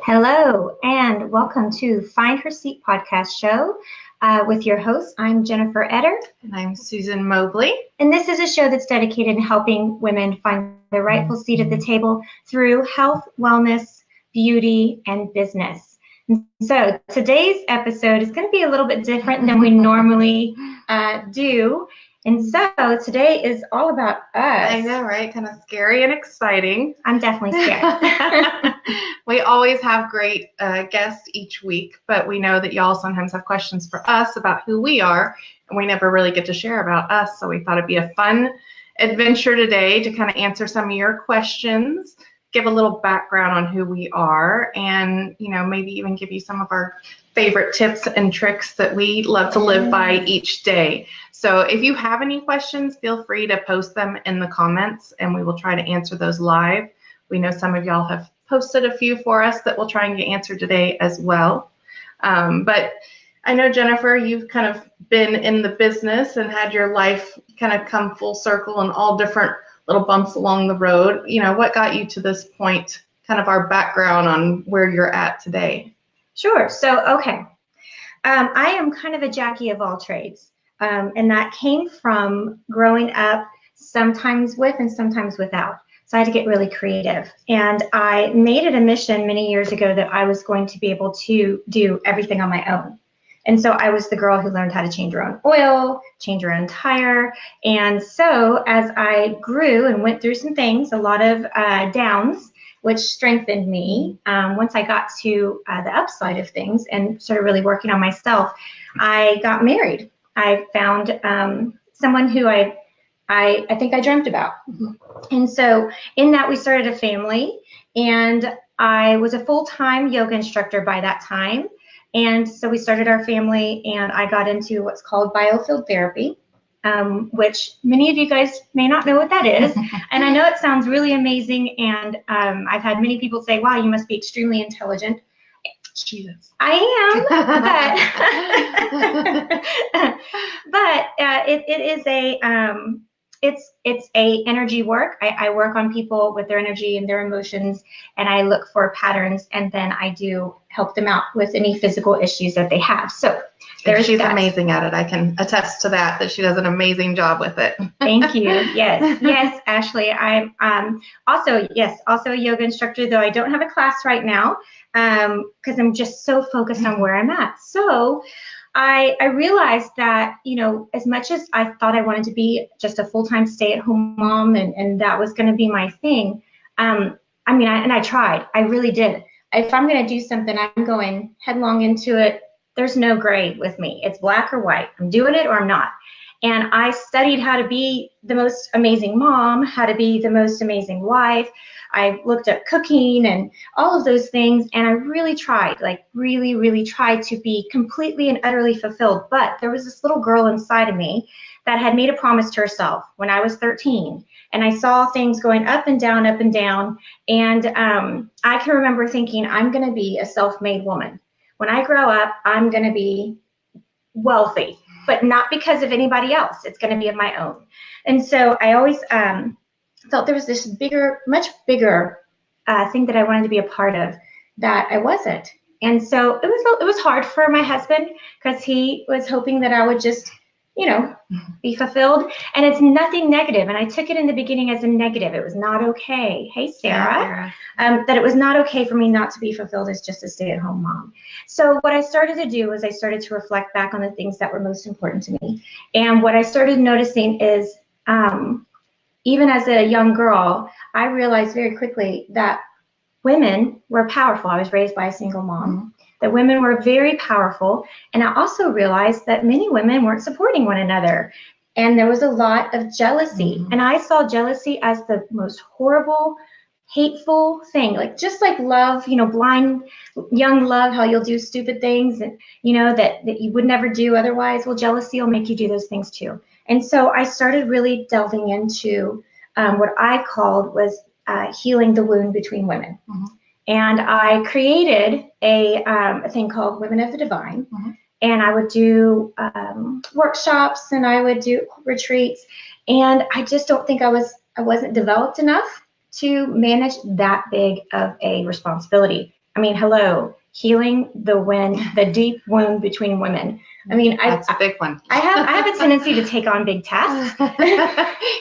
Hello, and welcome to Find Her Seat podcast show with your host. I'm Jennifer Etter. And I'm Susan Mobley. And this is a show that's dedicated to helping women find their rightful seat at the table through health, wellness, beauty, and business. And so today's episode is going to be a little bit different than we normally do. And so today is all about us. I know, right? Kind of scary and exciting. I'm definitely scared. We always have great guests each week, but we know that y'all sometimes have questions for us about who we are, and we never really get to share about us. So we thought it'd be a fun adventure today to kind of answer some of your questions, give a little background on who we are, and maybe even give you some of our favorite tips and tricks that we love to live by each day. So if you have any questions, feel free to post them in the comments and we will try to answer those live. We know some of y'all have posted a few for us that we'll try and get answered today as well. But I know, Jennifer, you've kind of been in the business and had your life kind of come full circle and all different little bumps along the road. What got you to this point, kind of our background on where you're at today? Sure. So, okay. I am kind of a Jackie of all trades. And that came from growing up sometimes with and sometimes without. So I had to get really creative. And I made it a mission many years ago that I was going to be able to do everything on my own. And so I was the girl who learned how to change her own oil, change her own tire. And so as I grew and went through some things, a lot of downs, which strengthened me. Once I got to the upside of things and started really working on myself, I got married. I found someone who I think I dreamt about. Mm-hmm. And so in that, we started a family, and I was a full-time yoga instructor by that time. And so we started our family, and I got into what's called biofield therapy, which many of you guys may not know what that is. And I know it sounds really amazing, and I've had many people say, wow, you must be extremely intelligent. Jesus. I am, but it is it's a energy work. I work on people with their energy and their emotions, and I look for patterns, and then I do help them out with any physical issues that they have. So she's amazing at it. I can attest to that she does an amazing job with it. Thank you. Yes, Ashley. I'm also a yoga instructor, though I don't have a class right now because I'm just so focused on where I'm at. So I realized that, as much as I thought I wanted to be just a full-time stay-at-home mom and that was going to be my thing, I tried. I really did. If I'm going to do something, I'm going headlong into it. There's no gray with me. It's black or white. I'm doing it or I'm not. And I studied how to be the most amazing mom, how to be the most amazing wife. I looked at cooking and all of those things, and I really tried, really tried to be completely and utterly fulfilled. But there was this little girl inside of me that had made a promise to herself when I was 13. And I saw things going up and down. And I can remember thinking, I'm going to be a self-made woman. When I grow up, I'm going to be wealthy, but not because of anybody else. It's going to be of my own. And so I always felt there was this much bigger thing that I wanted to be a part of that I wasn't. And so it was hard for my husband because he was hoping that I would just, be fulfilled. And it's nothing negative. And I took it in the beginning as a negative. It was not okay. Hey, Sarah. That it was not okay for me not to be fulfilled as just a stay-at-home mom. So what I started to do was I started to reflect back on the things that were most important to me. And what I started noticing is even as a young girl, I realized very quickly that women were powerful. I was raised by a single mom. Mm-hmm. That women were very powerful. And I also realized that many women weren't supporting one another. And there was a lot of jealousy. Mm-hmm. And I saw jealousy as the most horrible, hateful thing. Just like love, blind young love, how you'll do stupid things and, that you would never do otherwise. Well, jealousy will make you do those things too. And so I started really delving into what I called was healing the wound between women. Mm-hmm. And I created a thing called Women of the Divine. Mm-hmm. And I would do workshops and I would do retreats. And I just don't think I wasn't developed enough to manage that big of a responsibility. I mean, hello, healing the deep wound between women. I mean, that's a big one. I have a tendency to take on big tasks.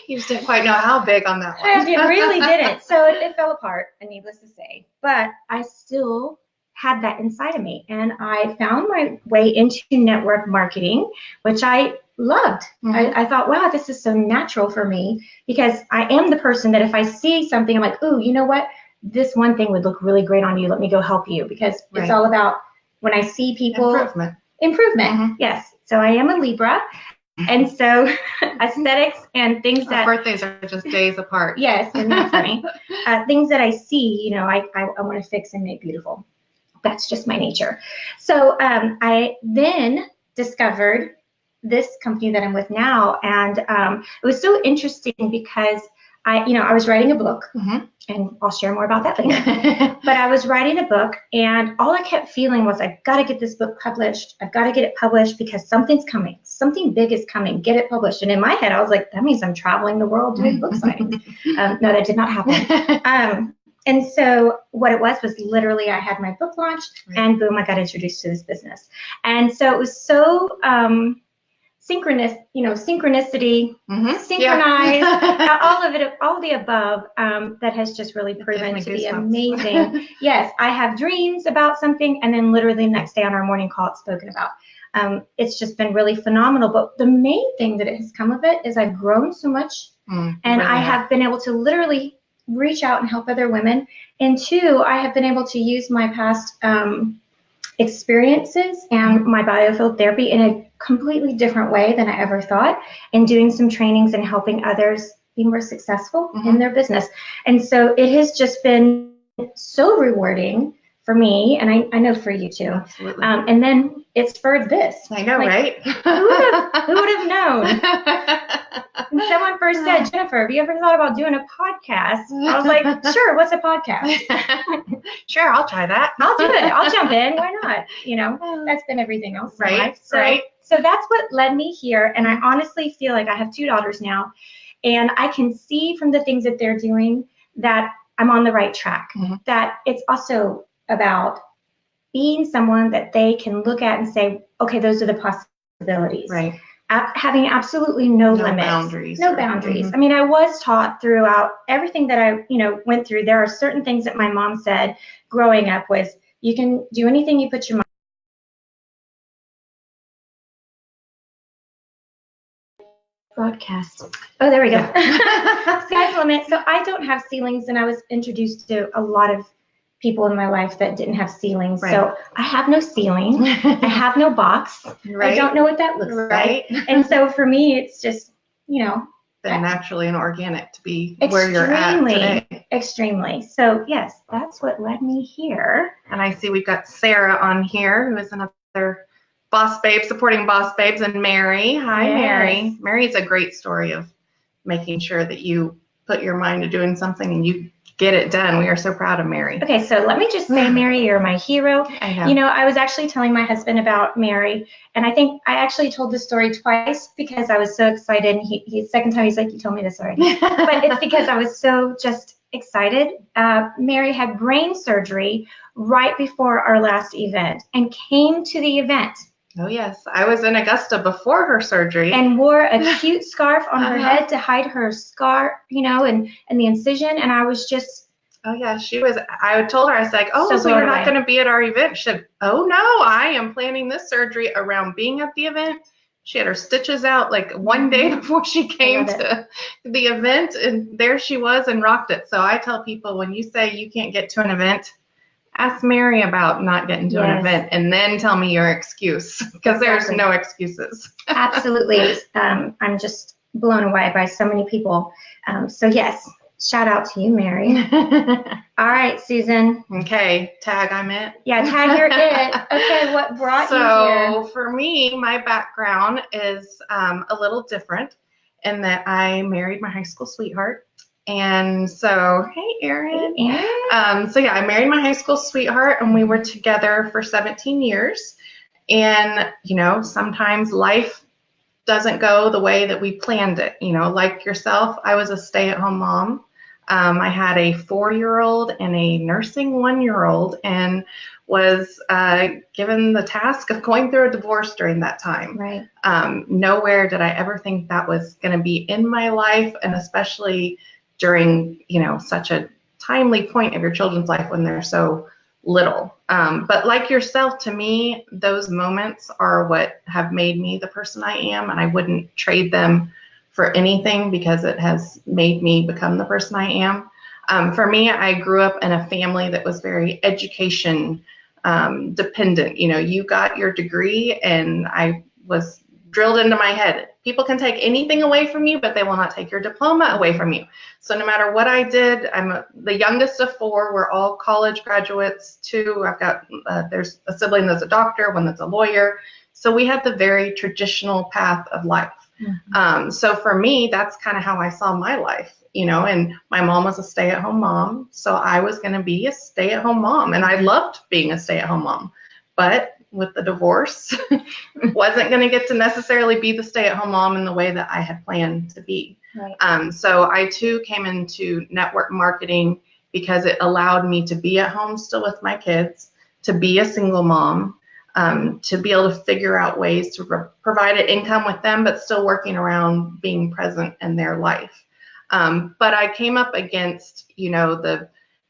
You just didn't quite know how big on that one. I really didn't. So it fell apart, needless to say. But I still had that inside of me. And I found my way into network marketing, which I loved. I thought, wow, this is so natural for me, because I am the person that if I see something, I'm like, ooh, you know what? This one thing would look really great on you. Let me go help you, because it's all about when I see people. Improvement. Yes. So I am a Libra. And so aesthetics and things Our birthdays are just days apart. Yes. Isn't that funny? Things that I see, I want to fix and make beautiful. That's just my nature. So I then discovered this company that I'm with now. And it was so interesting because I was writing a book, and I'll share more about that later. But I was writing a book, and all I kept feeling was, I've got to get this book published. I've got to get it published because something's coming. Something big is coming. Get it published. And in my head, I was like, that means I'm traveling the world doing book signings. No, that did not happen. And so what it was literally I had my book launched, and boom, I got introduced to this business. And so it was so synchronicity, synchronized, all of it, all the above, that has just really proven to be amazing. Yes, I have dreams about something, and then literally the next day on our morning call, it's spoken about. It's just been really phenomenal. But the main thing that has come of it is I've grown so much, and I have been able to literally reach out and help other women. And two, I have been able to use my past experiences and my biofield therapy in a completely different way than I ever thought, and doing some trainings and helping others be more successful in their business. And so it has just been so rewarding for me, and I know for you too. Absolutely. And then it spurred this. I know, right? Who would have known? When someone first said, Jennifer, have you ever thought about doing a podcast? I was like, sure, what's a podcast? Sure, I'll try that. I'll do it. I'll jump in. Why not? That's been everything else in life. So that's what led me here. And I honestly feel like I have 2 daughters now, and I can see from the things that they're doing that I'm on the right track. That it's also about being someone that they can look at and say, okay, those are the possibilities. Right. Having absolutely no limits. Boundaries. No boundaries. I mean, I was taught throughout everything that I, went through. There are certain things that my mom said growing up was, you can do anything you put your mind. Broadcast. Oh, there we go. Sky's the limit. So I don't have ceilings, and I was introduced to a lot of people in my life that didn't have ceilings. So I have no ceiling. I have no box. I don't know what that looks like. And so for me, it's just, been naturally and organic to be where you're at today. Extremely. So yes, that's what led me here. And I see we've got Sarah on here, who is another boss babe, supporting boss babes, and Mary. Hi, Mary. Mary's a great story of making sure that you put your mind to doing something and you get it done. We are so proud of Mary. Okay, so let me just say, Mary, you're my hero. I know. I was actually telling my husband about Mary, and I think I actually told this story twice because I was so excited. And he second time he's like, you told me this already. But it's because I was so just excited. Mary had brain surgery right before our last event and came to the event. Oh, yes. I was in Augusta before her surgery. And wore a cute scarf on her head to hide her scar, and the incision. And I was just... Oh, yeah. I told her, I was like, so you're not going to be at our event? She said, oh, no, I am planning this surgery around being at the event. She had her stitches out like one day before she came to the event. And there she was and rocked it. So I tell people, when you say you can't get to an event, ask Mary about not getting to an event, and then tell me your excuse, because there's no excuses. Absolutely. I'm just blown away by so many people. So yes, shout out to you, Mary. All right, Susan. Okay, tag I'm it. Yeah, tag you're it. Okay, what brought you here? So for me, my background is a little different in that I married my high school sweetheart. And so, hey, Erin. I married my high school sweetheart, and we were together for 17 years. And, sometimes life doesn't go the way that we planned it. Like yourself, I was a stay-at-home mom. I had a 4-year-old and a nursing 1-year-old, and was given the task of going through a divorce during that time. Right. Nowhere did I ever think that was going to be in my life, and especially during, such a timely point of your children's life when they're so little. But like yourself, to me, those moments are what have made me the person I am, and I wouldn't trade them for anything because it has made me become the person I am. For me, I grew up in a family that was very education dependent. You got your degree, and I was drilled into my head. People can take anything away from you, but they will not take your diploma away from you. So no matter what I did, I'm the youngest of 4. We're all college graduates. 2, I've got, there's a sibling that's a doctor, one that's a lawyer. So we had the very traditional path of life. Mm-hmm. So for me, that's kind of how I saw my life, and my mom was a stay-at-home mom. So I was going to be a stay-at-home mom, and I loved being a stay-at-home mom. But with the divorce, wasn't going to get to necessarily be the stay-at-home mom in the way that I had planned to be. Right. So I too came into network marketing because it allowed me to be at home still with my kids, to be a single mom, to be able to figure out ways to provide an income with them, but still working around being present in their life. But I came up against,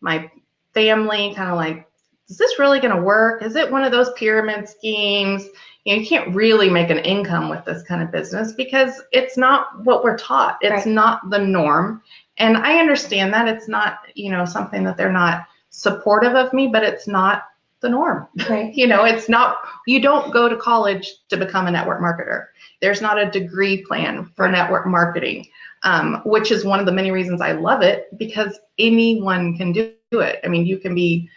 my family kind of like, is this really going to work? Is it one of those pyramid schemes? You can't really make an income with this kind of business because it's not what we're taught. It's right. Not the norm. And I understand that it's not, something that they're not supportive of me, but it's not the norm. Right. It's not, you don't go to college to become a network marketer. There's not a degree plan for network marketing, which is one of the many reasons I love it, because anyone can do it. I mean, you can be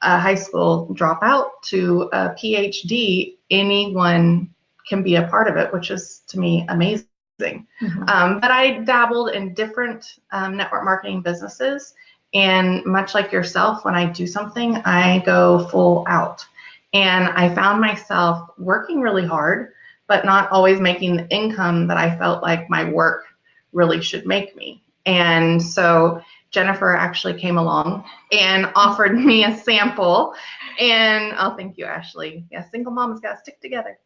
a high school dropout to a PhD, anyone can be a part of it, which is to me amazing. Mm-hmm. But I dabbled in different network marketing businesses, and much like yourself, when I do something, I go full out. And I found myself working really hard, but not always making the income that I felt like my work really should make me. And so Jennifer actually came along and offered me a sample, and oh, thank you, Ashley. Yeah, single moms got to stick together.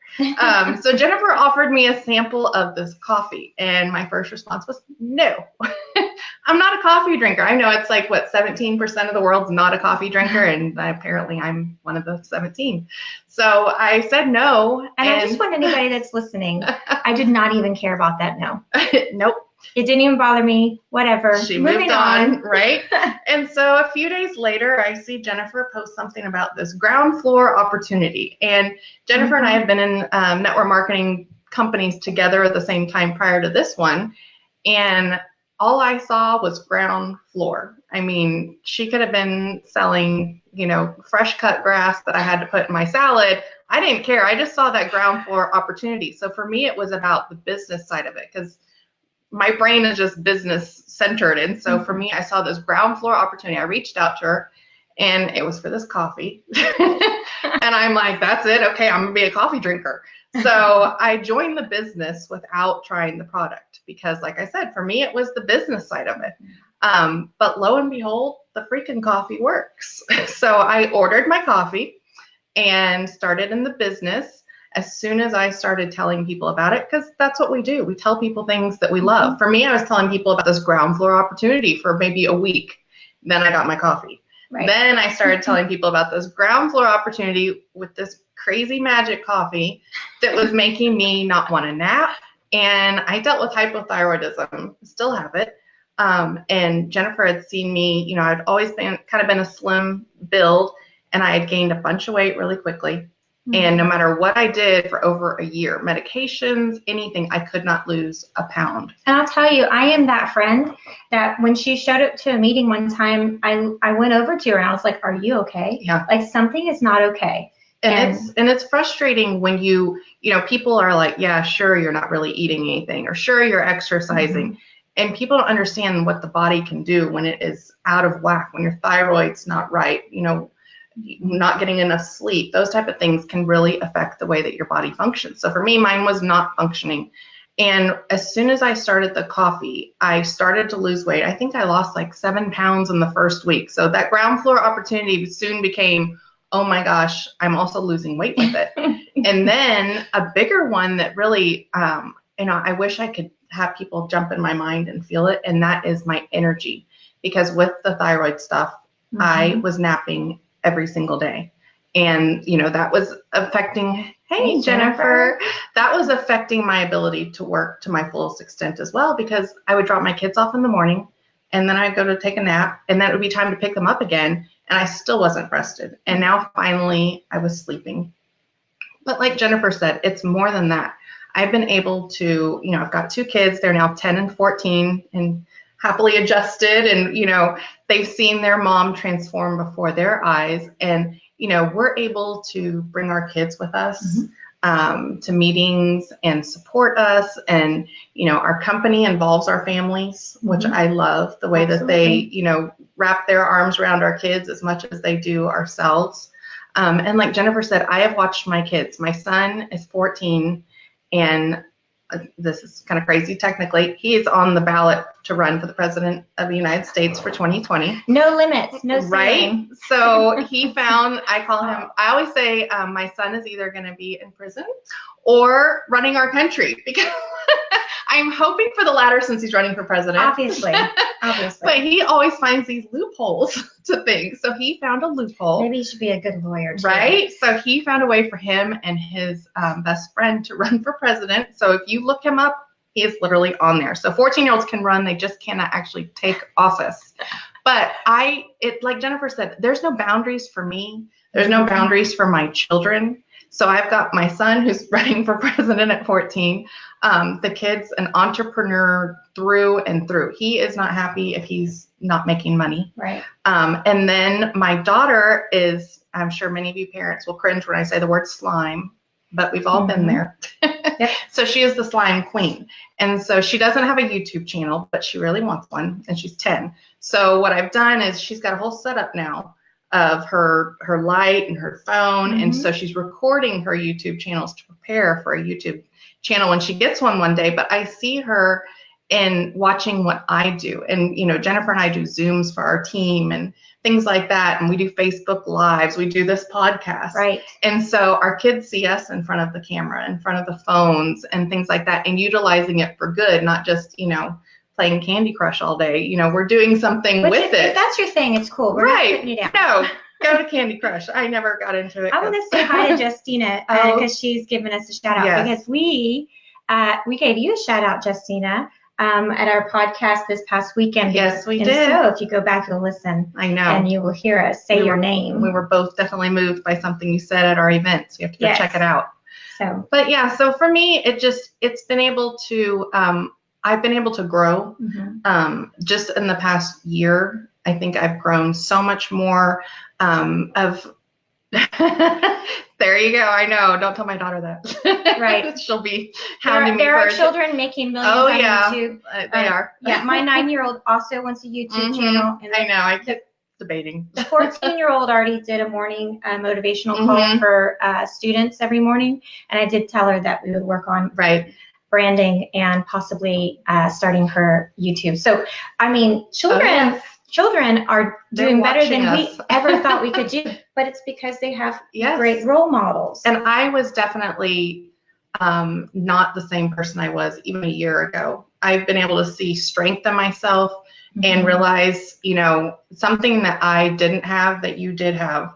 So Jennifer offered me a sample of this coffee, and my first response was, no, I'm not a coffee drinker. I know it's like, 17% of the world's not a coffee drinker, and apparently I'm one of the 17. So I said no. And I just want anybody that's listening, I did not even care about that no. Nope. It didn't even bother me, whatever. She moved on, right? And so a few days later, I see Jennifer post something about this ground floor opportunity. And Jennifer and I have been in network marketing companies together at the same time prior to this one. And all I saw was ground floor. I mean, she could have been selling, fresh cut grass that I had to put in my salad. I didn't care. I just saw that ground floor opportunity. So for me, it was about the business side of it, because my brain is just business centered. And so for me, I saw this ground floor opportunity. I reached out to her, and it was for this coffee. And I'm like, that's it. Okay, I'm going to be a coffee drinker. So I joined the business without trying the product because, like I said, for me, it was the business side of it. But lo and behold, the freaking coffee works. So I ordered my coffee and started in the business as soon as I started telling people about it, because that's what we do. We tell people things that we love. Mm-hmm. For me, I was telling people about this ground floor opportunity for maybe a week. Then I got my coffee. Right. Then I started telling people about this ground floor opportunity with this crazy magic coffee that was making me not want to nap. And I dealt with hypothyroidism, still have it. And Jennifer had seen me, I'd always been a slim build, and I had gained a bunch of weight really quickly. And no matter what I did for over a year, medications, anything, I could not lose a pound. And I'll tell you, I am that friend that when she showed up to a meeting one time, I went over to her and I was like, are you okay? Yeah. Like something is not okay. And it's frustrating when people are like, yeah, sure, you're not really eating anything, or sure, you're exercising. Mm-hmm. And people don't understand what the body can do when it is out of whack, when your thyroid's not right, not getting enough sleep. Those type of things can really affect the way that your body functions. So for me, mine was not functioning And as soon as I started the coffee, I started to lose weight. I think I lost like 7 pounds in the first week. So that ground floor opportunity soon became, oh my gosh, I'm also losing weight with it. And then a bigger one that really, I wish I could have people jump in my mind and feel it. And that is my energy. Because with the thyroid stuff, I was napping every single day. And, that was affecting, hey, Jennifer, that was affecting my ability to work to my fullest extent as well, because I would drop my kids off in the morning and then I'd go to take a nap and then it would be time to pick them up again. And I still wasn't rested. And now finally I was sleeping. But like Jennifer said, it's more than that. I've been able to, I've got 2 kids. They're now 10 and 14 and happily adjusted. And, they've seen their mom transform before their eyes. And, we're able to bring our kids with us to meetings and support us. And, our company involves our families, which I love the way that they, wrap their arms around our kids as much as they do ourselves. And like Jennifer said, I have watched my kids. My son is 14 and this is kind of crazy technically. He is on the ballot to run for the president of the United States for 2020. No limits, no ceiling. Right? So he found, I always say my son is either going to be in prison or running our country, because I'm hoping for the latter since he's running for president. Obviously. But he always finds these loopholes to things. So he found a loophole. Maybe he should be a good lawyer too. Right? So he found a way for him and his best friend to run for president. So if you look him up, he is literally on there. So 14-year-olds can run. They just cannot actually take office. But like Jennifer said, there's no boundaries for me. There's no boundaries for my children. So I've got my son who's running for president at 14. The kid's an entrepreneur through and through. He is not happy if he's not making money. Right. And then my daughter is, I'm sure many of you parents will cringe when I say the word slime, but we've all been there. Yep. So she is the slime queen. And so she doesn't have a YouTube channel, but she really wants one, and she's 10. So what I've done is she's got a whole setup now of her light and her phone. And so she's recording her YouTube channels to prepare for a YouTube channel when she gets one day. But I see her in watching what I do. And, Jennifer and I do Zooms for our team and things like that. And we do Facebook Lives. We do this podcast. Right. And so our kids see us in front of the camera, in front of the phones and things like that, and utilizing it for good, not just, playing Candy Crush all day. We're doing something with it. If that's your thing, it's cool. We're not putting you down. No, go to Candy Crush. I never got into it. I want to say hi to Justina because she's given us a shout out. Yes. Because we gave you a shout out, Justina, at our podcast this past weekend. Yes, we did. So if you go back and listen, I know, and you will hear us say your name. We were both definitely moved by something you said at our event. So you have to go check it out. But yeah, so for me, it's been able to. I've been able to grow just in the past year. I think I've grown so much more of. There you go. I know. Don't tell my daughter that. Right. She'll be hounding me. There are children making millions on YouTube. They are. Yeah. My 9-year-old also wants a YouTube channel. And I know. I keep debating. The 14-year-old already did a morning motivational call for students every morning. And I did tell her that we would work on branding and possibly starting her YouTube. So, I mean, children are doing better than we ever thought we could do, but it's because they have great role models. And I was definitely not the same person I was even a year ago. I've been able to see strength in myself and realize, something that I didn't have that you did have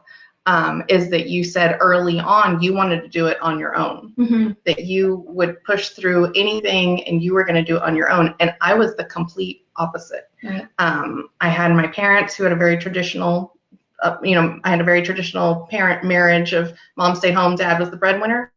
is that you said early on you wanted to do it on your own, that you would push through anything and you were going to do it on your own. And I was the complete opposite. Right. I had my parents who had a very traditional, I had a very traditional parent marriage of mom stayed home, dad was the breadwinner.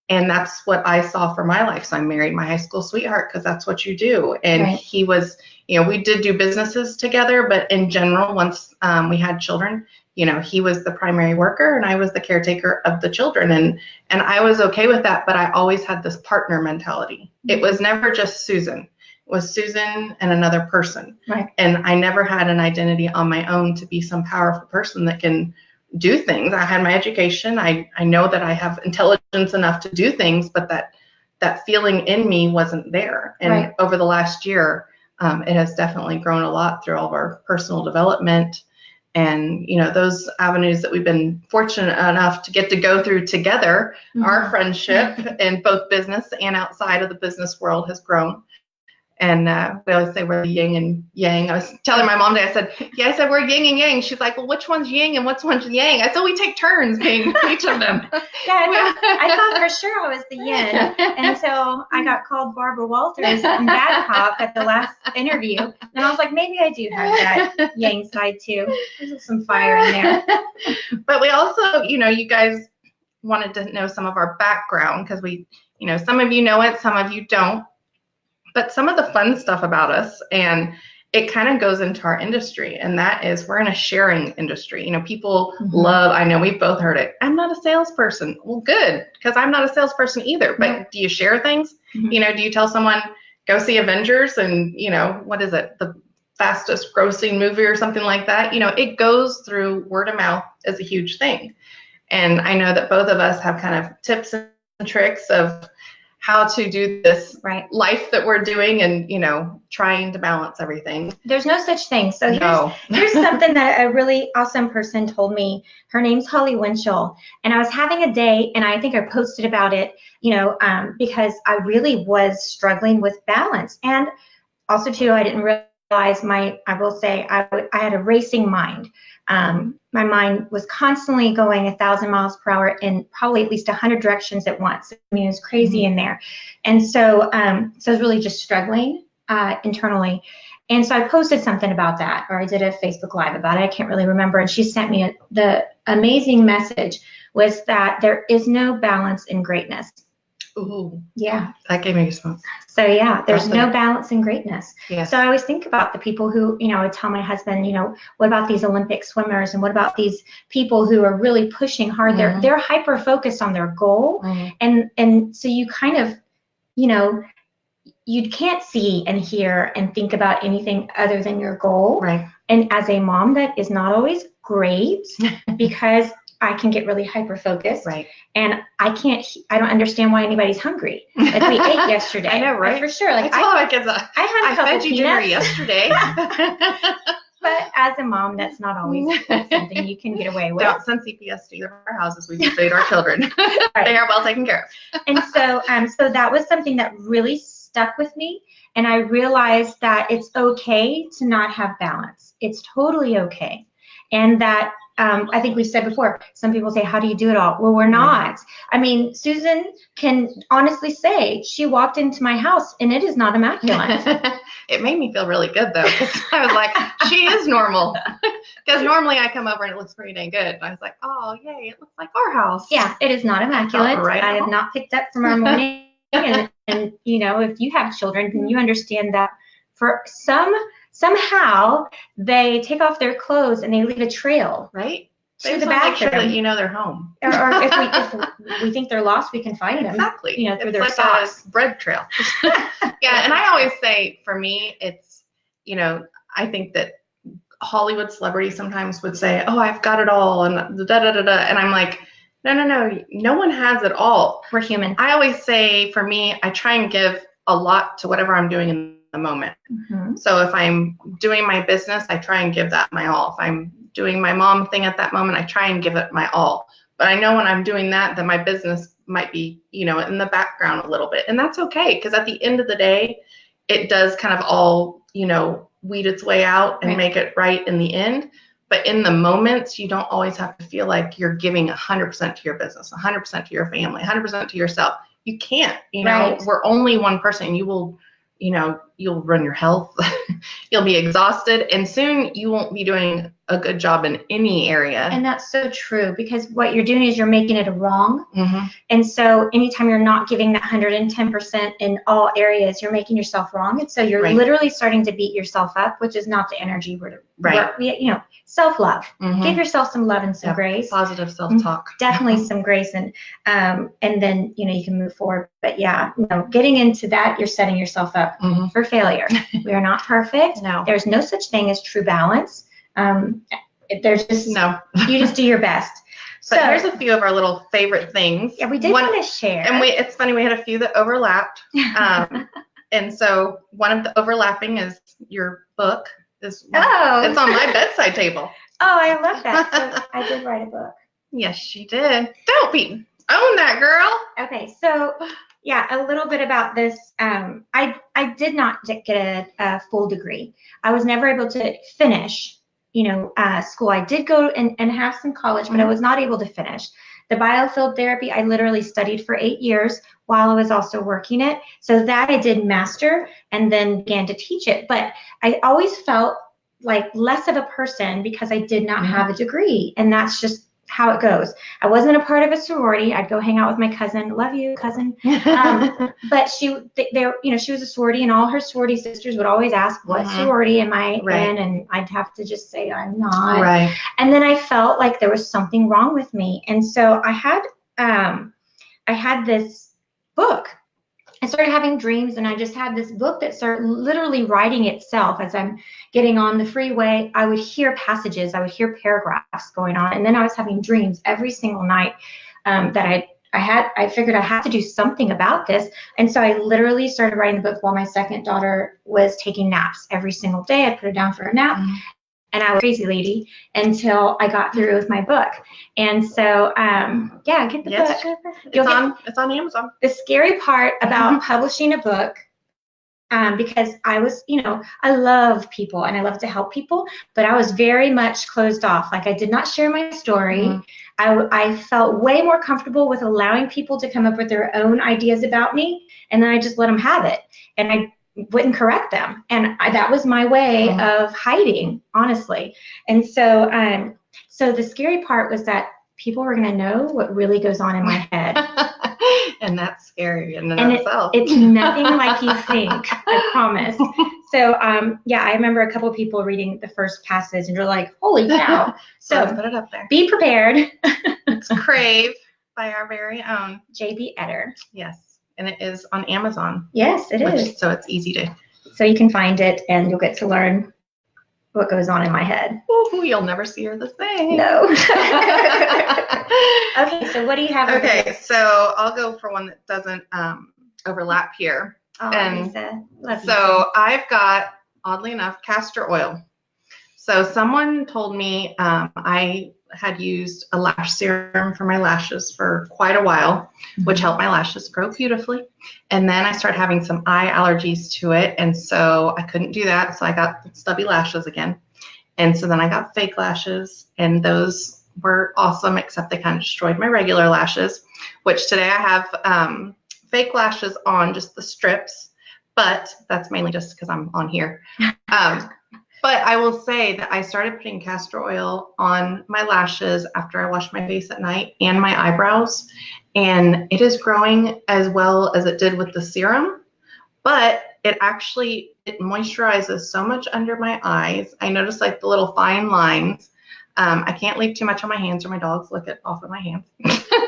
And that's what I saw for my life. So I married my high school sweetheart because that's what you do. And he was, we did do businesses together, but in general, once we had children, he was the primary worker and I was the caretaker of the children. And I was okay with that, but I always had this partner mentality. It was never just Susan. It was Susan and another person. Right. And I never had an identity on my own to be some powerful person that can do things. I had my education. I know that I have intelligence enough to do things, but that that feeling in me wasn't there. And over the last year, it has definitely grown a lot through all of our personal development. And, those avenues that we've been fortunate enough to get to go through together, our friendship in both business and outside of the business world has grown. And we always say we're the yin and yang. I was telling my mom today, I said, we're yin and yang. She's like, well, which one's yin and which one's yang? I said, we take turns being each of them. I thought for sure I was the yin until I got called Barbara Walters and Bad Cop at the last interview. And I was like, maybe I do have that yang side too. There's some fire in there. But we also, you guys wanted to know some of our background because we, some of you know it, some of you don't. But some of the fun stuff about us, and it kind of goes into our industry, and that is we're in a sharing industry. People love, I know we've both heard it, I'm not a salesperson. Well, good, because I'm not a salesperson either. But do you share things? Do you tell someone, go see Avengers and, what is it, the fastest grossing movie or something like that? It goes through word of mouth is a huge thing. And I know that both of us have kind of tips and tricks of how to do this life that we're doing and, trying to balance everything. There's no such thing. So here's something that a really awesome person told me. Her name's Holly Winchell. And I was having a day, and I think I posted about it, because I really was struggling with balance. And also, too, I didn't realize I had a racing mind. My mind was constantly going 1,000 miles per hour in probably at least 100 directions at once. I mean, it was crazy in there. And so I was really just struggling internally. And so I posted something about that, or I did a Facebook Live about it. I can't really remember. And she sent me the amazing message was that there is no balance in greatness. Ooh. Yeah. That gave me goosebumps. So there's no balance in greatness. Yeah. So I always think about the people who, I would tell my husband, what about these Olympic swimmers, and what about these people who are really pushing hard? They're hyper focused on their goal. And so you kind of, you can't see and hear and think about anything other than your goal. Right. And as a mom, that is not always great because I can get really hyper focused. Right. And I don't understand why anybody's hungry. Like we ate yesterday. I know, right? For sure. Like I told my kids, I fed you dinner yesterday. But as a mom, that's not always something you can get away with. Don't send CPS to either of our houses. We feed our children. They are well taken care of. And so that was something that really stuck with me. And I realized that it's okay to not have balance. It's totally okay. And that I think we've said before, some people say, how do you do it all? Well, we're not. I mean, Susan can honestly say she walked into my house and it is not immaculate. It made me feel really good, though, because I was like, she is normal. Because normally I come over and it looks pretty dang good. And I was like, oh, yay, it looks like our house. Yeah, it is not immaculate. I have not picked up from our morning. and if you have children, then you understand that for somehow they take off their clothes and they leave a trail. Right. To the bathroom. Make sure that they're home. Or if we think they're lost, we can find them. Exactly. Through it's their like socks. A bread trail. Yeah, and I always say, for me, it's, I think that Hollywood celebrities sometimes would say, oh, I've got it all, and da-da-da-da-da. And I'm like, no one has it all. We're human. I always say, for me, I try and give a lot to whatever I'm doing in the moment. So if I'm doing my business, I try and give that my all. If I'm doing my mom thing at that moment, I try and give it my all. But I know when I'm doing that, then my business might be, in the background a little bit. And that's okay, because at the end of the day, it does kind of all, weed its way out and make it right in the end. But in the moments, you don't always have to feel like you're giving 100% to your business, 100% to your family, 100% to yourself. You can't, we're only one person. You will, you'll run your health, you'll be exhausted, and soon you won't be doing a good job in any area. And that's so true, because what you're doing is you're making it a wrong. And so anytime you're not giving that 110% in all areas, you're making yourself wrong. And so you're literally starting to beat yourself up, which is not the energy we're self-love. Give yourself some love and some grace. Positive self-talk. Definitely some grace, and then you can move forward. But getting into that, you're setting yourself up for failure. We are not perfect. No. There's no such thing as true balance. There's just no. You just do your best. But here's a few of our little favorite things. Yeah, we did want to share. And it's funny, we had a few that overlapped. And so one of the overlapping is your book. It's on my bedside table. Oh, I love that. So I did write a book. Yes, she did. Own that, girl. Okay, so yeah, a little bit about this. I did not get a full degree. I was never able to finish, school. I did go and have some college, but I was not able to finish. The biofield therapy, I literally studied for 8 years while I was also working it. So that I did master and then began to teach it. But I always felt like less of a person because I did not have a degree. And that's just how it goes. I wasn't a part of a sorority. I'd go hang out with my cousin. Love you, cousin. But she was a sorority, and all her sorority sisters would always ask, "What sorority am I in?" And I'd have to just say, "I'm not." Right. And then I felt like there was something wrong with me, and so I had this book. I started having dreams, and I just had this book that started literally writing itself. As I'm getting on the freeway, I would hear passages, I would hear paragraphs going on, and then I was having dreams every single night that I figured I had to do something about this, and so I literally started writing the book while my second daughter was taking naps every single day. I'd put her down for a nap. And I was a crazy lady until I got through with my book. And so, get the book. It's on Amazon. The scary part about publishing a book, because I was, I love people and I love to help people, but I was very much closed off. Like, I did not share my story. I felt way more comfortable with allowing people to come up with their own ideas about me, and then I just let them have it. And I wouldn't correct them, and that was my way of hiding, honestly. And so so the scary part was that people were going to know what really goes on in my head. And that's scary in and of itself. It's nothing like you think, I promise. So I remember a couple of people reading the first passage and they're like, "Holy cow." So let's put it up there. Be prepared. It's Crave by our very own J.B. Etter. Yes. And it is on Amazon. Yes, it is. So it's easy to. So you can find it, and you'll get to learn what goes on in my head. Ooh, you'll never see her the same. No. Okay, so what do you have? Okay, so I'll go for one that doesn't overlap here. Oh, and Lisa. Love you. So I've got, oddly enough, castor oil. So someone told me I had used a lash serum for my lashes for quite a while, which helped my lashes grow beautifully. And then I started having some eye allergies to it, and so I couldn't do that. So I got stubby lashes again. And so then I got fake lashes, and those were awesome, except they kind of destroyed my regular lashes, which today I have fake lashes on, just the strips, but that's mainly just because I'm on here. But I will say that I started putting castor oil on my lashes after I washed my face at night and my eyebrows, and it is growing as well as it did with the serum, but it moisturizes so much under my eyes. I noticed like the little fine lines. I can't leave too much on my hands or my dogs lick it off of my hands.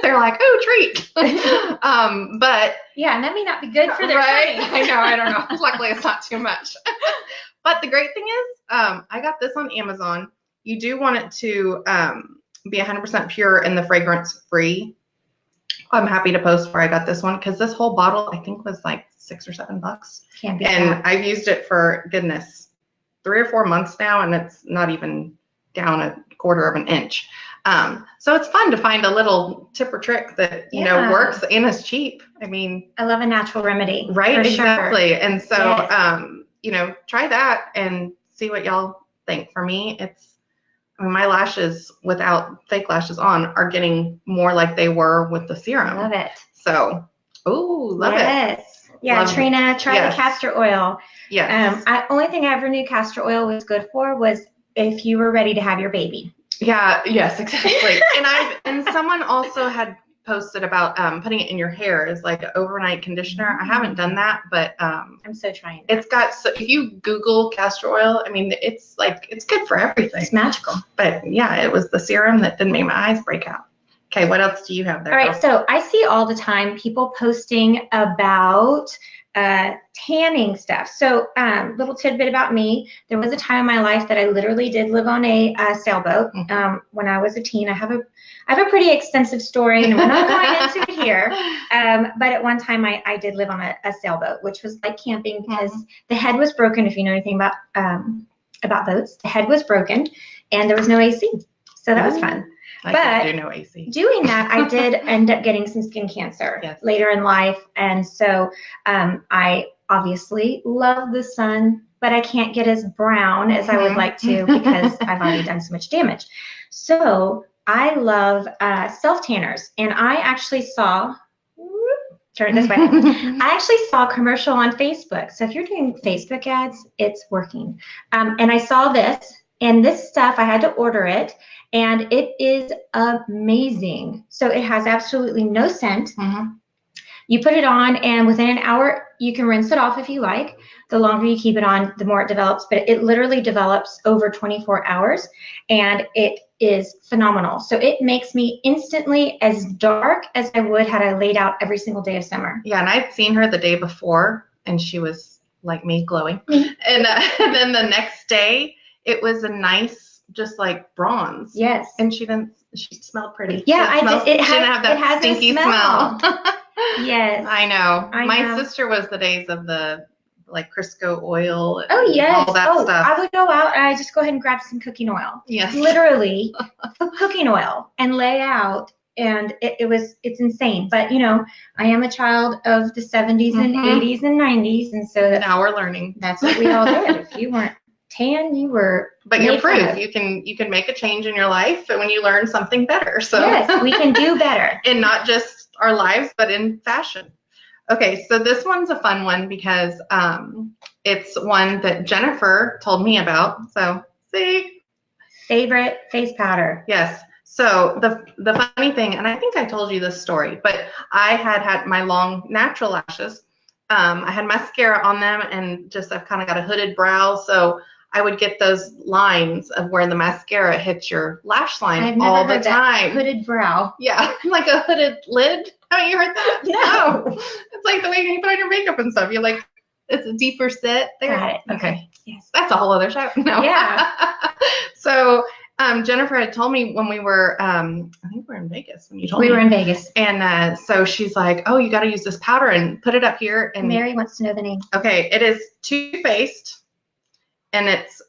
They're like, "Oh, treat." But yeah, and that may not be good for their right. I don't know. Luckily, it's not too much. But the great thing is, I got this on Amazon. You do want it to be 100% pure and the fragrance free. I'm happy to post where I got this one, because this whole bottle I think was like $6 or $7. Can't be and that. I've used it for, goodness, 3 or 4 months now, and it's not even down a quarter of an inch. So it's fun to find a little tip or trick that works and is cheap. I mean, I love a natural remedy. Right, exactly. Sure. And so try that and see what y'all think. For me, my lashes without fake lashes on are getting more like they were with the serum. Love it. So, love it. Yes. Yeah, love Trina, try the castor oil. Yes. Only thing I ever knew castor oil was good for was if you were ready to have your baby. Yeah, yes, exactly. and someone also had posted about putting it in your hair as like an overnight conditioner. I haven't done that, but I'm so trying. If you Google castor oil, I mean, it's good for everything. It's magical. But yeah, it was the serum that didn't make my eyes break out. Okay, what else do you have there? All right, so I see all the time people posting about tanning stuff. So little tidbit about me, there was a time in my life that I literally did live on a sailboat when I was a teen. I I have a pretty extensive story, and we're not going into it here. But at one time, I did live on a sailboat, which was like camping because the head was broken. If you know anything about boats, the head was broken, and there was no AC, so that was fun. I do no AC. Doing that, I did end up getting some skin cancer later in life, and so I obviously love the sun, but I can't get as brown as I would like to because I've already done so much damage. So I love self-tanners, and I actually saw, turn it this way, I actually saw a commercial on Facebook. So if you're doing Facebook ads, it's working. And I saw this, and this stuff, I had to order it, and it is amazing. So it has absolutely no scent. You put it on, and within an hour, you can rinse it off if you like. The longer you keep it on, the more it develops, but it literally develops over 24 hours, and it is phenomenal. So it makes me instantly as dark as I would had I laid out every single day of summer. Yeah, and I'd seen her the day before, and she was like me, glowing. And then the next day, it was a nice, just like bronze. Yes. And she smelled pretty. Yeah, she didn't have that stinky smell. Yes. I know. My sister was the days of the like Crisco oil and all that stuff. I would go out and I just go ahead and grab some cooking oil. Yes. Literally cooking oil and lay out, and it's insane. But you know, I am a child of the 70s and 80s and 90s, and so now we're learning. That's what we all did. If you weren't tan, you were. But you're proof. You can make a change in your life when you learn something better. So yes, we can do better. And not just our lives, but in fashion. Okay, so this one's a fun one because it's one that Jennifer told me about. So see, favorite face powder. Yes. So the funny thing, and I think I told you this story, but I had my long natural lashes. I had mascara on them, and just I've kind of got a hooded brow, so I would get those lines of where the mascara hits your lash line all the time. Hooded brow. Yeah, like a hooded lid. Haven't you heard that? No. It's like the way you put on your makeup and stuff. You're like, it's a deeper set there. Got it. Okay. Yes. That's a whole other show. No. Yeah. So Jennifer had told me when we were, I think we were in Vegas when you told me. We were in Vegas. And so she's like, oh, you got to use this powder and put it up here. And Mary wants to know the name. Okay. It is Too Faced. And it's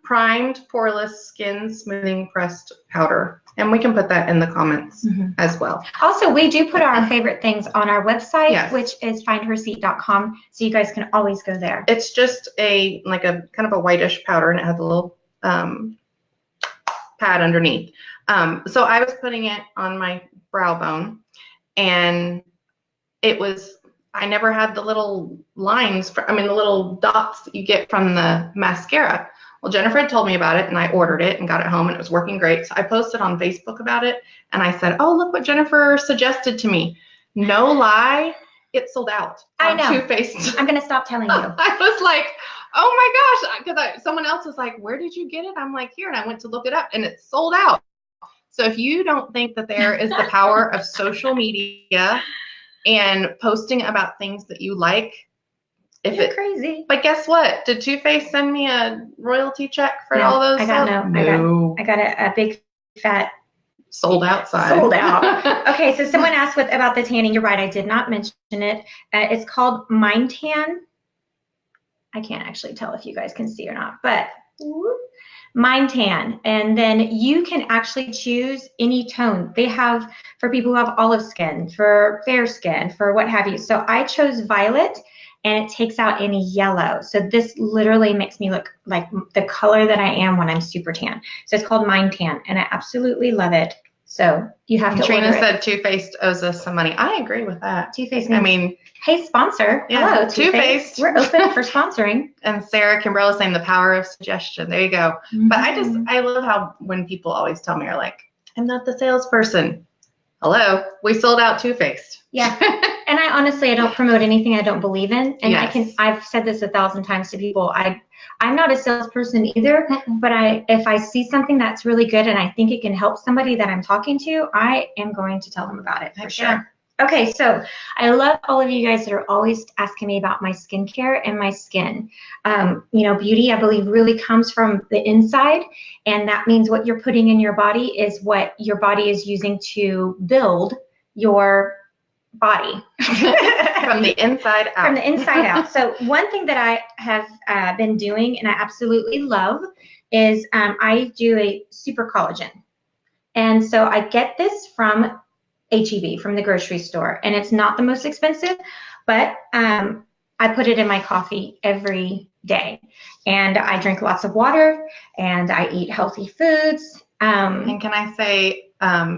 primed poreless skin smoothing pressed powder. And we can put that in the comments as well. Also, we do put our favorite things on our website, which is findherseat.com. So you guys can always go there. It's just a kind of a whitish powder, and it has a little pad underneath. So I was putting it on my brow bone, and I never had the little lines, the little dots that you get from the mascara. Well, Jennifer had told me about it, and I ordered it and got it home, and it was working great. So I posted on Facebook about it, and I said, oh, look what Jennifer suggested to me. No lie, it sold out. I know. Too Faced. I'm going to stop telling you. I was like, oh my gosh, because someone else was like, where did you get it? I'm like, here, and I went to look it up, and it's sold out. So if you don't think that there is the power of social media and posting about things that you like, You're crazy. But guess what? Did Too Faced send me a royalty check for all those? I got no. I got a big fat sold out sign. Sold out. Okay, so someone asked about the tanning. You're right. I did not mention it. It's called Mind Tan. I can't actually tell if you guys can see or not, but Mind Tan. And then you can actually choose any tone. They have for people who have olive skin, for fair skin, for what have you. So I chose violet, and it takes out any yellow. So this literally makes me look like the color that I am when I'm super tan. So it's called Mind Tan, and I absolutely love it. So you have to Trina order said Too Faced owes us some money. I agree with that. Too Faced. Hey, sponsor. Yeah, hello, Too Faced. We're open for sponsoring. And Sarah Kimbrella saying the power of suggestion. There you go. But I love how when people always tell me, are like, I'm not the salesperson. Hello, we sold out Too Faced. Yeah. And I don't promote anything I don't believe in. And I've said this 1,000 times to people. I'm not a salesperson either, but if I see something that's really good and I think it can help somebody that I'm talking to, I am going to tell them about it for sure. Okay, so I love all of you guys that are always asking me about my skincare and my skin. Beauty, I believe, really comes from the inside, and that means what you're putting in your body is what your body is using to build your body. From the inside out. From the inside out. So one thing that I have been doing, and I absolutely love, is I do a super collagen. And so I get this from HEB, from the grocery store, and it's not the most expensive, but I put it in my coffee every day, and I drink lots of water, and I eat healthy foods. And can I say,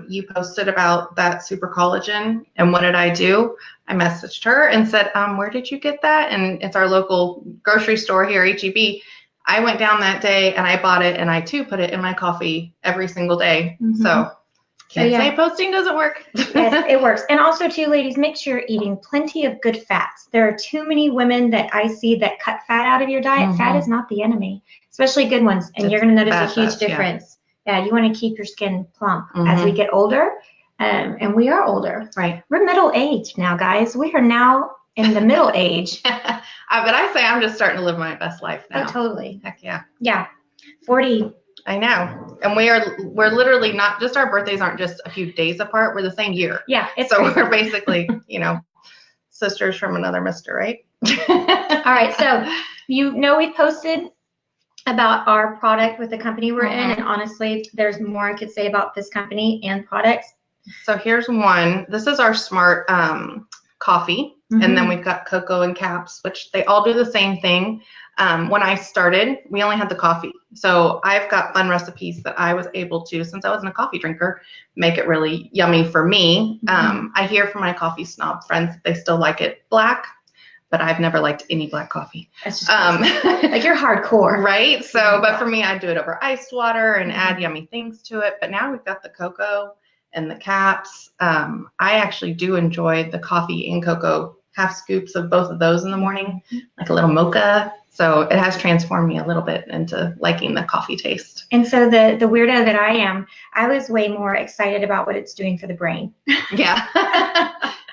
you posted about that super collagen, and what did I do? I messaged her and said, where did you get that? And it's our local grocery store here, HEB. I went down that day and I bought it, and I too put it in my coffee every single day. Mm-hmm. So can't say posting doesn't work. Yes, it works. And also too, ladies, make sure you're eating plenty of good fats. There are too many women that I see that cut fat out of your diet. Mm-hmm. Fat is not the enemy, especially good ones. And you're going to notice a huge difference. Yeah, you want to keep your skin plump as we get older. And we are older. Right. We're middle-aged now, guys. We are now in the middle age. But I say I'm just starting to live my best life now. Oh, totally. Heck yeah. Yeah. 40. I know. And we're literally not, just our birthdays aren't just a few days apart. We're the same year. Yeah. So crazy. We're basically, sisters from another mister, right? All right. So, we posted about our product with the company we're in. And honestly, there's more I could say about this company and products. So here's one. This is our Smart coffee. And then we've got cocoa and caps, which they all do the same thing. When I started, we only had the coffee. So I've got fun recipes that I was able to, since I wasn't a coffee drinker, make it really yummy for me. I hear from my coffee snob friends that they still like it black, but I've never liked any black coffee. That's just like you're hardcore. Right? So, but for me, I do it over iced water and add yummy things to it. But now we've got the cocoa and the caps. I actually do enjoy the coffee and cocoa, half scoops of both of those in the morning, like a little mocha. So it has transformed me a little bit into liking the coffee taste. And so the weirdo that I am, I was way more excited about what it's doing for the brain. Yeah.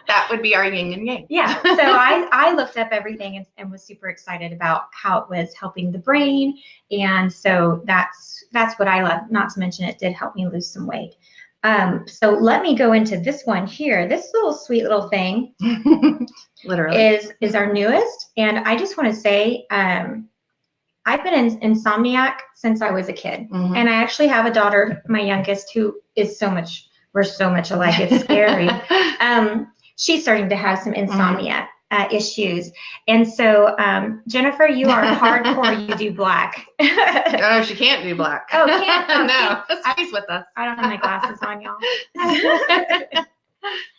That would be our yin and yang. Yeah. So I looked up everything and was super excited about how it was helping the brain. And so that's what I love. Not to mention it did help me lose some weight. So let me go into this one here. This little sweet little thing literally is our newest. And I just want to say, I've been an insomniac since I was a kid. And I actually have a daughter, my youngest, who is we're so much alike. It's scary. She's starting to have some insomnia issues. And so, Jennifer, you are hardcore. You do black. Oh, she can't do black. Oh, can't? Oh, no, she's with us. I don't have my glasses on, y'all.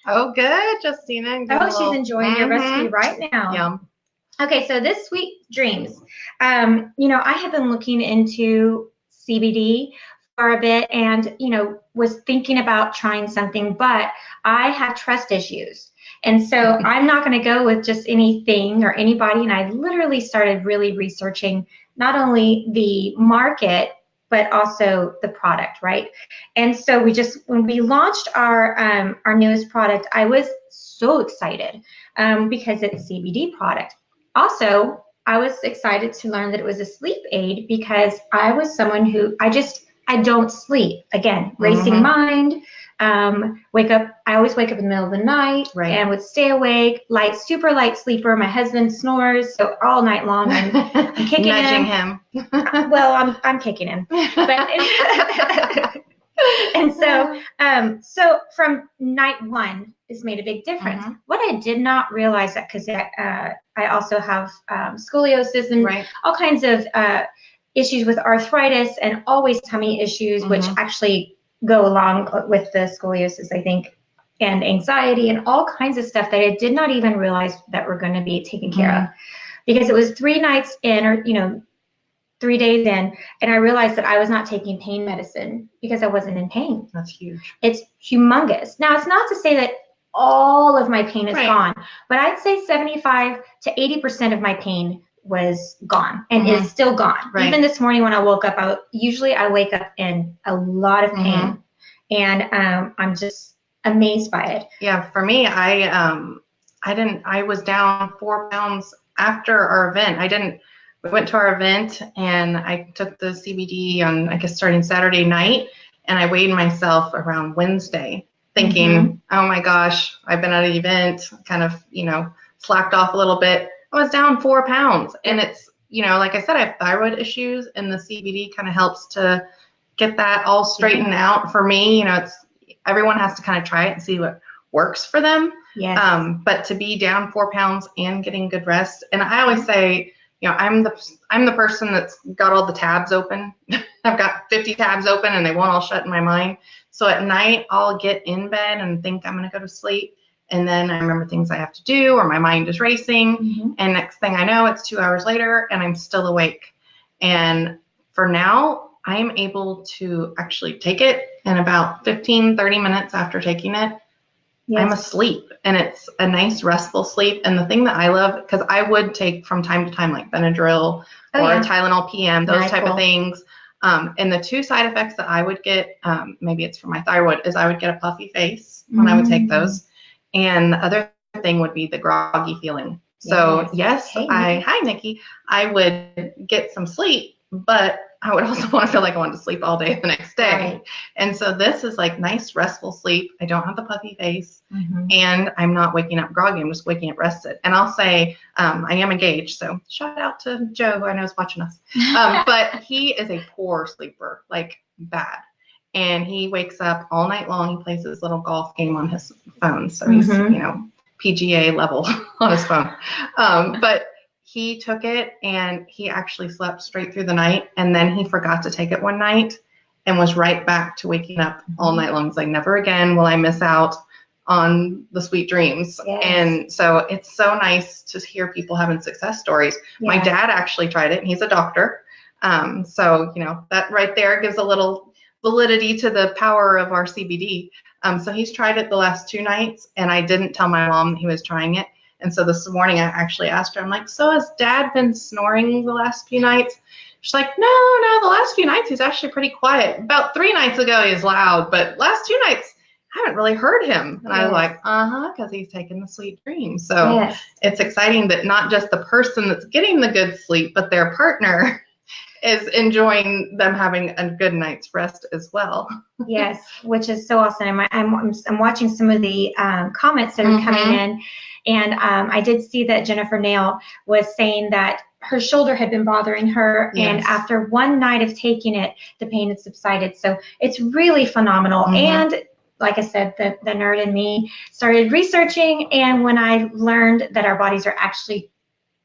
Oh, good, Justina. Oh, she's enjoying your recipe right now. Yum. Okay, so this Sweet Dreams. I have been looking into CBD for a bit and, was thinking about trying something, but I have trust issues. And so I'm not going to go with just anything or anybody. And I literally started really researching not only the market, but also the product, right? And so when we launched our newest product, I was so excited because it's a CBD product. Also, I was excited to learn that it was a sleep aid because I was someone who I don't sleep. Again, racing mind, wake up. I always wake up in the middle of the night and would stay awake, super light sleeper. My husband snores, so all night long I'm kicking nudging him. Well, I'm kicking him. But and so from night one, it's made a big difference. What I did not realize that because I also have scoliosis and all kinds of issues with arthritis and always tummy issues, which actually go along with the scoliosis, I think, and anxiety and all kinds of stuff that I did not even realize that were going to be taken care of. Because it was 3 nights in or, 3 days in, and I realized that I was not taking pain medicine because I wasn't in pain. That's huge. It's humongous. Now, it's not to say that all of my pain is gone, but I'd say 75 to 80% of my pain was gone and is still gone. Even this morning when I woke up, usually I wake up in a lot of pain, and amazed by it. Yeah, for me, I was down 4 pounds after our event. We went to our event and I took the CBD on, I guess, starting Saturday night, and I weighed myself around Wednesday thinking, oh my gosh, I've been at an event, kind of, slacked off a little bit. I was down 4 pounds, and it's, like I said, I have thyroid issues, and the CBD kind of helps to get that all straightened out for me. Everyone has to kind of try it and see what works for them. Yes. But to be down 4 pounds and getting good rest, and I always say, I'm the person that's got all the tabs open. I've got 50 tabs open, and they won't all shut in my mind. So at night, I'll get in bed and think I'm going to go to sleep, and then I remember things I have to do, or my mind is racing, and next thing I know, it's 2 hours later, and I'm still awake. And for now, I'm able to actually take it, and about 15, 30 minutes after taking it, I'm asleep, and it's a nice restful sleep. And the thing that I love, because I would take from time to time like Benadryl or Tylenol PM, those type of things. And the two side effects that I would get, maybe it's from my thyroid, is I would get a puffy face when I would take those. And the other thing would be the groggy feeling. So hi Nikki, I would get some sleep, but I would also want to feel like I wanted to sleep all day the next day. Right. And so this is like nice, restful sleep. I don't have the puffy face, and I'm not waking up groggy. I'm just waking up rested. And I'll say, I am engaged. So shout out to Joe, who I know is watching us. But he is a poor sleeper, like bad. And he wakes up all night long. He plays his little golf game on his phone. So he's, PGA level on his phone. But he took it, and he actually slept straight through the night, and then he forgot to take it one night and was right back to waking up all night long. It's like, never again will I miss out on the sweet dreams. Yes. And so it's so nice to hear people having success stories. Yeah. My dad actually tried it, and he's a doctor. So, that right there gives a little validity to the power of our CBD. So he's tried it the last 2 nights, and I didn't tell my mom he was trying it. And so this morning I actually asked her, I'm like, so has Dad been snoring the last few nights? She's like, no, the last few nights he's actually pretty quiet. About 3 nights ago he was loud, but last 2 nights I haven't really heard him. And I was like, because he's taking the sweet dream. So it's exciting that not just the person that's getting the good sleep, but their partner is enjoying them having a good night's rest as well. Yes, which is so awesome. I'm watching some of the comments that are coming in. And I did see that Jennifer Nail was saying that her shoulder had been bothering her, and after 1 night of taking it, the pain had subsided. So it's really phenomenal. And like I said, the nerd in me started researching, and when I learned that our bodies are actually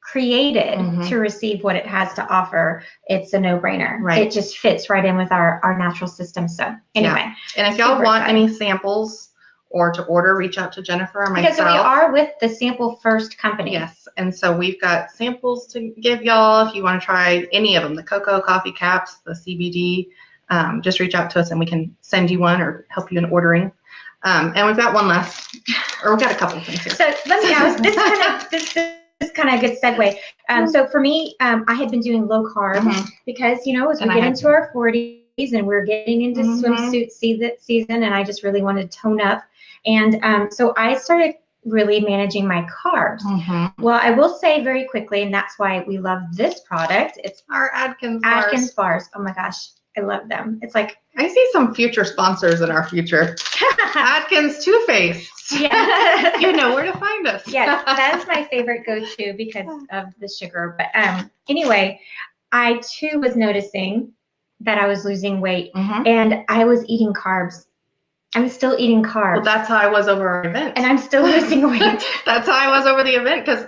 created to receive what it has to offer, it's a no-brainer. Right. It just fits right in with our natural system. So anyway. And if y'all want any samples or to order, reach out to Jennifer or myself. Because we are with the Sample First company. Yes, and so we've got samples to give y'all if you want to try any of them, the cocoa coffee caps, the CBD. Just reach out to us and we can send you one or help you in ordering. And we've got one last, or we've got a couple things here. So let me ask, this is kind of a good segue. So for me, I had been doing low carb because, as we get into our 40s and we're getting into swimsuit season, and I just really wanted to tone up. And so I started really managing my carbs. Well, I will say very quickly, and that's why we love this product. It's our Atkins bars. Oh my gosh, I love them. It's like, I see some future sponsors in our future. Atkins Two Face. Yeah. You know where to find us. Yes, that is my favorite go-to because of the sugar. But anyway, I too was noticing that I was losing weight, and I was eating carbs. I'm still eating carbs. Well, that's how I was over our event. And I'm still losing weight. That's how I was over the event, because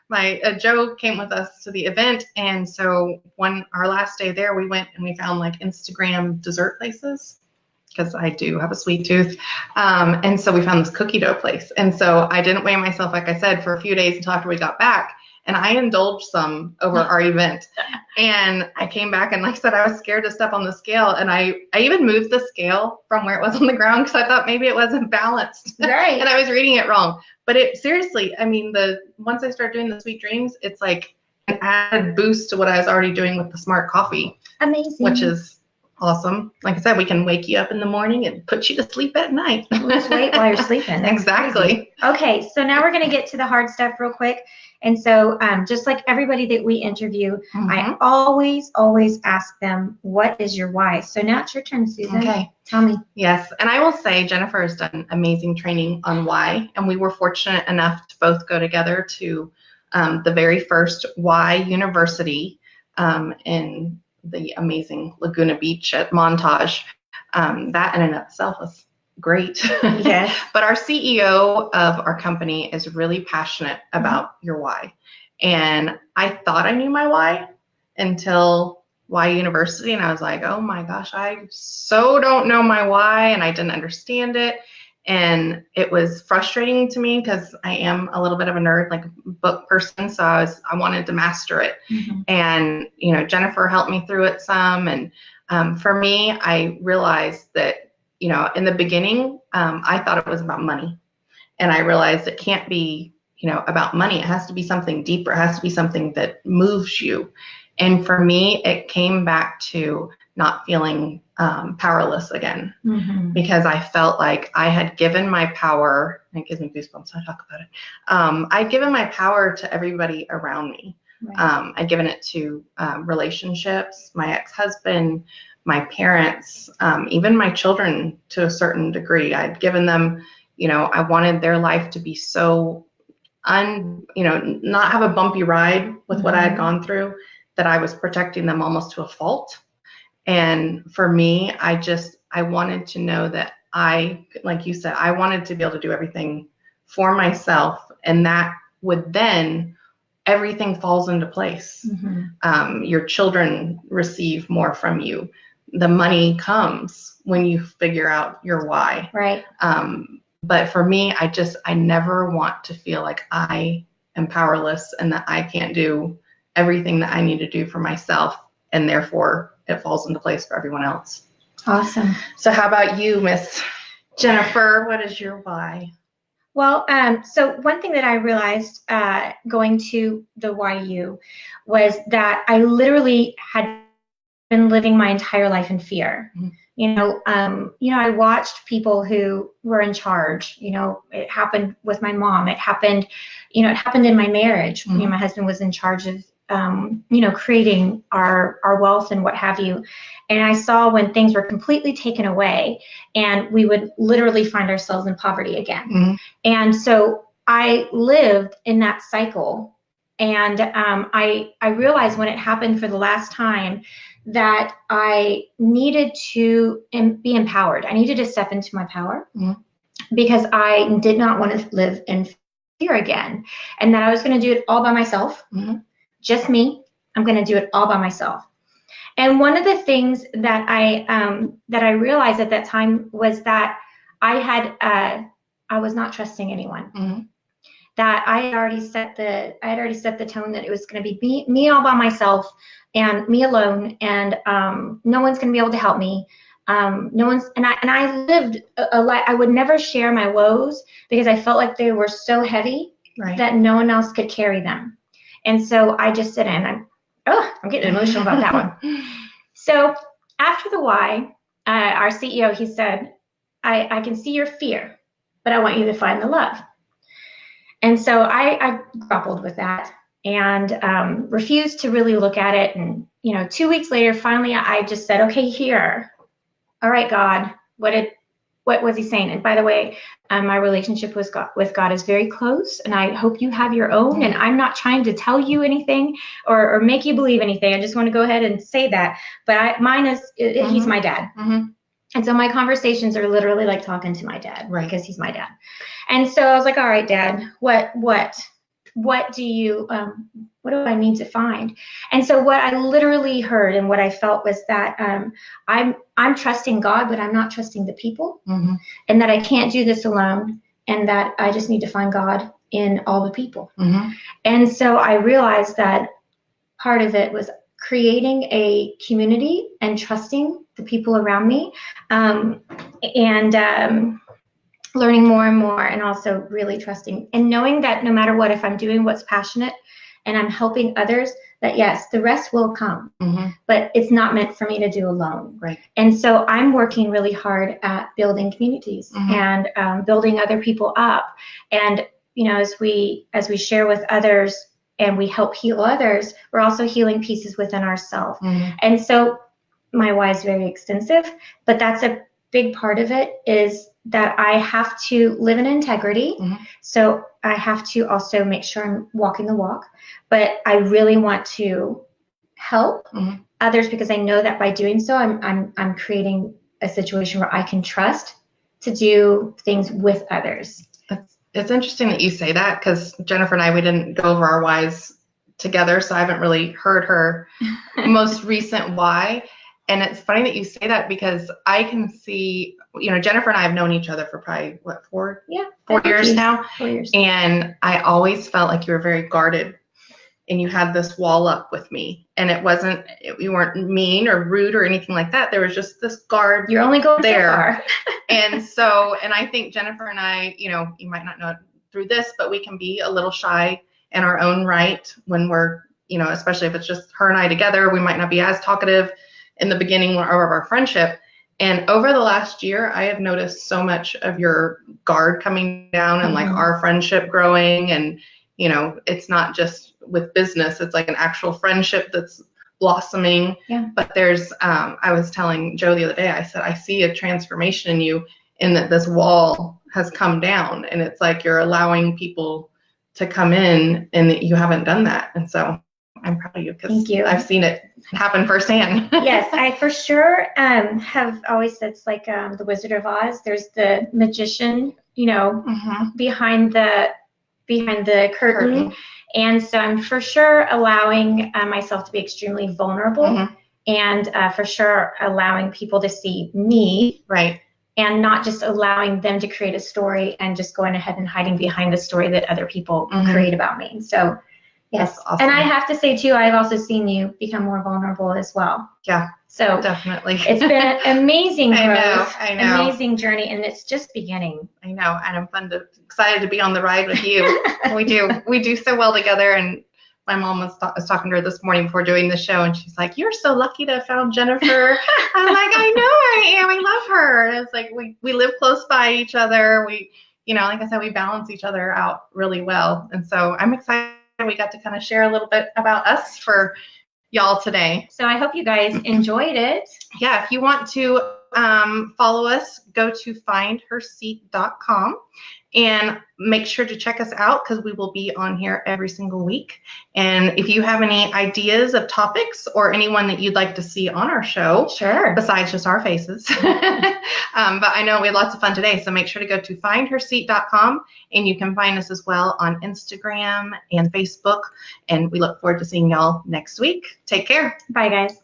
my Joe came with us to the event, and so our last day there, we went and we found like Instagram dessert places, because I do have a sweet tooth, and so we found this cookie dough place, and so I didn't weigh myself, like I said, for a few days until after we got back, and I indulged some over our event, and I came back, and like I said, I was scared to step on the scale, and I even moved the scale from where it was on the ground because I thought maybe it wasn't balanced, right? And I was reading it wrong. But it seriously, I mean, once I started doing the sweet dreams, it's like an added boost to what I was already doing with the smart coffee. Amazing. Which is Awesome. Like I said, we can wake you up in the morning and put you to sleep at night. Lose weight while you're sleeping. That's exactly. Crazy. Okay, so now we're going to get to the hard stuff real quick. And so just like everybody that we interview, I always ask them, what is your why? So now it's your turn, Susan. Okay. Tell me. Yes. And I will say Jennifer has done amazing training on why. And we were fortunate enough to both go together to the very first Why University in the amazing Laguna Beach at Montage. That in and of itself was great. Yes. But our CEO of our company is really passionate about your why. And I thought I knew my why until Why University. And I was like, oh my gosh, I so don't know my why. And I didn't understand it. And it was frustrating to me because I am a little bit of a nerd, like a book person. So I wanted to master it. And, you know, Jennifer helped me through it some. And for me, I realized that, you know, in the beginning, I thought it was about money. And I realized it can't be, you know, about money. It has to be something deeper. It has to be something that moves you. And for me, it came back to not feeling powerless again, because I felt like I had given my power, and it gives me goosebumps when I talk about it. I'd given my power to everybody around me. Right. I'd given it to relationships, my ex-husband, my parents, even my children to a certain degree. I'd given them, you know, I wanted their life to be so not have a bumpy ride with what I had gone through, that I was protecting them almost to a fault. And for me, I wanted to know that like you said, I wanted to be able to do everything for myself, and that would then everything falls into place. Your children receive more from you. The money comes when you figure out your why. Right. But for me, I never want to feel like I am powerless and that I can't do everything that I need to do for myself, and therefore it falls into place for everyone else. Awesome. So how about you, Miss Jennifer? What is your why? Well, so one thing that I realized going to the YU was that I literally had been living my entire life in fear. I watched people who were in charge. It happened with my mom. It happened in my marriage. My husband was in charge of creating our wealth and what have you. And I saw when things were completely taken away, and we would literally find ourselves in poverty again. And so I lived in that cycle. And I realized when it happened for the last time that I needed to be empowered. I needed to step into my power because I did not want to live in fear again, and that I was going to do it all by myself. Just me. I'm going to do it all by myself. And one of the things that I realized at that time was that I was not trusting anyone. That I had already set the tone that it was going to be me all by myself and me alone, and no one's going to be able to help me. I lived a life. I would never share my woes because I felt like they were so heavy that no one else could carry them. And so I just sit in. I'm getting emotional about that one. So after the why, our CEO, he said, I can see your fear, but I want you to find the love. And so I grappled with that and refused to really look at it. And, 2 weeks later, finally, I just said, okay, here. All right, God, what was he saying? And by the way, my relationship with God is very close, and I hope you have your own. And I'm not trying to tell you anything or make you believe anything. I just want to go ahead and say that. But mine is, he's my dad. And so my conversations are literally like talking to my dad, because he's my dad. And so I was like, all right, Dad, what do I need to find? And so what I literally heard and what I felt was that I'm trusting God, but I'm not trusting the people, and that I can't do this alone, and that I just need to find God in all the people. And so I realized that part of it was creating a community and trusting the people around me, and learning more and more, and also really trusting and knowing that no matter what, if I'm doing what's passionate and I'm helping others, that yes, the rest will come, but it's not meant for me to do alone. Right. And so I'm working really hard at building communities and building other people up. And, you know, as we share with others and we help heal others, we're also healing pieces within ourselves. And so my why is very extensive, but that's a big part of it, is that I have to live in integrity. So I have to also make sure I'm walking the walk, but I really want to help others, because I know that by doing so, I'm creating a situation where I can trust to do things with others. It's interesting that you say that, because Jennifer and I, we didn't go over our whys together, so I haven't really heard her most recent why. And it's funny that you say that, because I can see, you know, Jennifer and I have known each other for probably, what, 4 years now? 4 years. And I always felt like you were very guarded, and you had this wall up with me. And it wasn't, you weren't mean or rude or anything like that. There was just this guard. You're only going there. So far. And I think Jennifer and I, you know, you might not know it through this, but we can be a little shy in our own right when we're, you know, especially if it's just her and I together, we might not be as talkative in the beginning of our friendship. And over the last year, I have noticed so much of your guard coming down and like our friendship growing. And, you know, it's not just with business, it's like an actual friendship that's blossoming. Yeah. But there's, I was telling Joe the other day, I said, I see a transformation in you, in that this wall has come down, and it's like you're allowing people to come in, and that you haven't done that. And so I'm proud of you, because I've seen it happen firsthand. Yes, I for sure have always said it's like the Wizard of Oz. There's the magician, you know, behind the curtain. And so I'm for sure allowing myself to be extremely vulnerable, and for sure allowing people to see me. Right. And not just allowing them to create a story and just going ahead and hiding behind the story that other people create about me. So yes. Awesome. And I have to say too, I've also seen you become more vulnerable as well. Yeah. So definitely. It's been an amazing growth, I know. amazing journey, and it's just beginning. I know. And I'm excited to be on the ride with you. We do so well together. And my mom was talking to her this morning before doing the show, and she's like, "You're so lucky to have found Jennifer." I'm like, "I know I am. I love her." And it's like we live close by each other. We, you know, like I said, we balance each other out really well. And so I'm excited we got to kind of share a little bit about us for y'all today. So I hope you guys enjoyed it. Yeah, if you want to follow us, go to findherseat.com and make sure to check us out, because we will be on here every single week. And if you have any ideas of topics or anyone that you'd like to see on our show, Sure. besides just our faces, but I know we had lots of fun today, so make sure to go to findherseat.com, and you can find us as well on Instagram and Facebook. And we look forward to seeing y'all next week. Take care. Bye, guys.